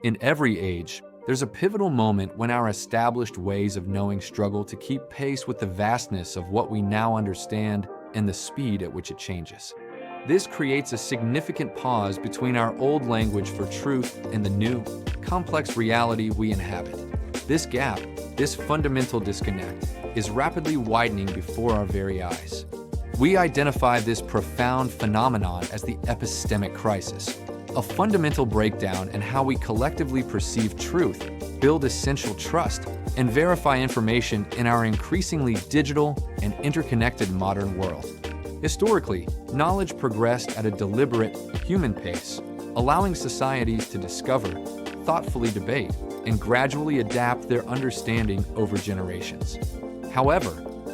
In every age, there's a pivotal moment when our established ways of knowing struggle to keep pace with the vastness of what we now understand and the speed at which it changes. This creates a significant pause between our old language for truth and the new, complex reality we inhabit. This gap, this fundamental disconnect, is rapidly widening before our very eyes. We identify this profound phenomenon as the epistemic crisis, a fundamental breakdown in how we collectively perceive truth, build essential trust, and verify information in our increasingly digital and interconnected modern world. Historically, knowledge progressed at a deliberate, human pace, allowing societies to discover, thoughtfully debate, and gradually adapt their understanding over generations. However,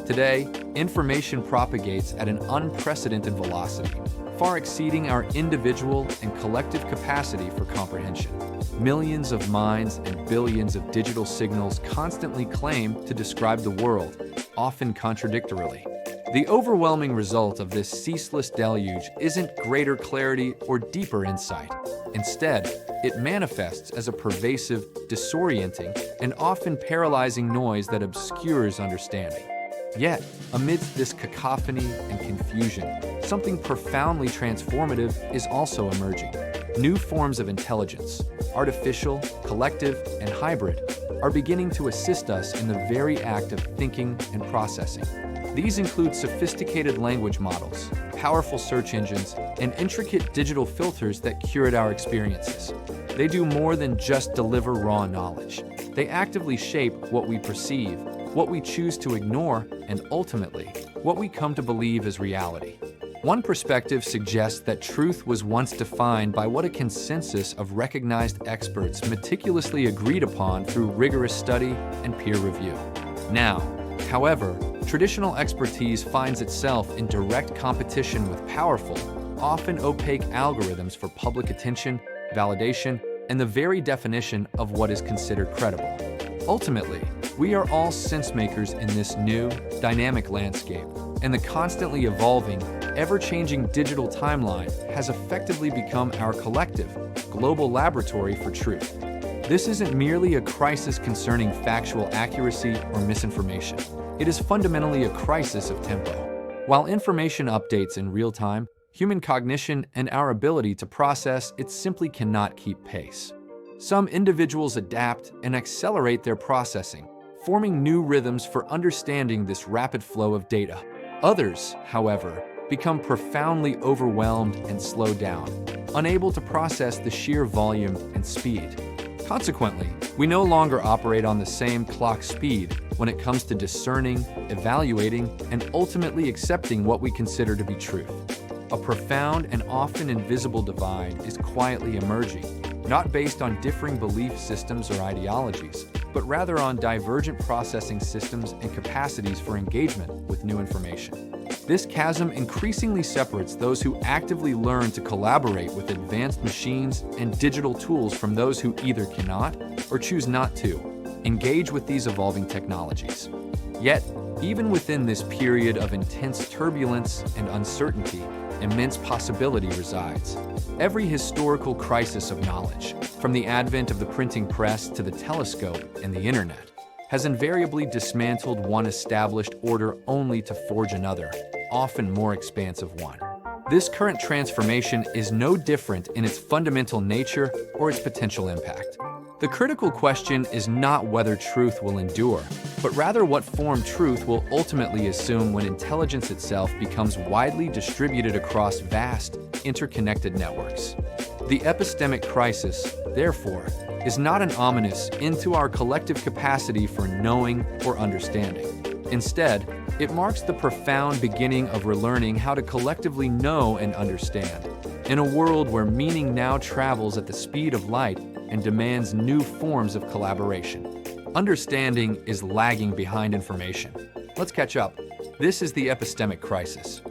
today, information propagates at an unprecedented velocity, far exceeding our individual and collective capacity for comprehension. Millions of minds and billions of digital signals constantly claim to describe the world, often contradictorily. The overwhelming result of this ceaseless deluge isn't greater clarity or deeper insight. Instead, it manifests as a pervasive, disorienting, and often paralyzing noise that obscures understanding. Yet, amidst this cacophony and confusion, something profoundly transformative is also emerging. New forms of intelligence, artificial, collective, and hybrid, are beginning to assist us in the very act of thinking and processing. These include sophisticated language models, powerful search engines, and intricate digital filters that curate our experiences. They do more than just deliver raw knowledge. They actively shape what we perceive, what we choose to ignore, and ultimately, what we come to believe is reality. One perspective suggests that truth was once defined by what a consensus of recognized experts meticulously agreed upon through rigorous study and peer review. Now, however, traditional expertise finds itself in direct competition with powerful, often opaque algorithms for public attention, validation, and the very definition of what is considered credible. Ultimately, we are all sense-makers in this new, dynamic landscape, and the constantly evolving, ever-changing digital timeline has effectively become our collective, global laboratory for truth. This isn't merely a crisis concerning factual accuracy or misinformation. It is fundamentally a crisis of tempo. While information updates in real time, human cognition and our ability to process it simply cannot keep pace. Some individuals adapt and accelerate their processing, forming new rhythms for understanding this rapid flow of data. Others, however, become profoundly overwhelmed and slow down, unable to process the sheer volume and speed. Consequently, we no longer operate on the same clock speed when it comes to discerning, evaluating, and ultimately accepting what we consider to be truth. A profound and often invisible divide is quietly emerging, not based on differing belief systems or ideologies, but rather on divergent processing systems and capacities for engagement with new information. This chasm increasingly separates those who actively learn to collaborate with advanced machines and digital tools from those who either cannot or choose not to engage with these evolving technologies. Yet, even within this period of intense turbulence and uncertainty, immense possibility resides. Every historical crisis of knowledge, from the advent of the printing press to the telescope and the internet, has invariably dismantled one established order only to forge another, often more expansive one. This current transformation is no different in its fundamental nature or its potential impact. The critical question is not whether truth will endure, but rather what form truth will ultimately assume when intelligence itself becomes widely distributed across vast, interconnected networks. The epistemic crisis, therefore, is not an ominous end to our collective capacity for knowing or understanding. Instead, it marks the profound beginning of relearning how to collectively know and understand. In a world where meaning now travels at the speed of light and demands new forms of collaboration, understanding is lagging behind information. Let's catch up. This is the epistemic crisis,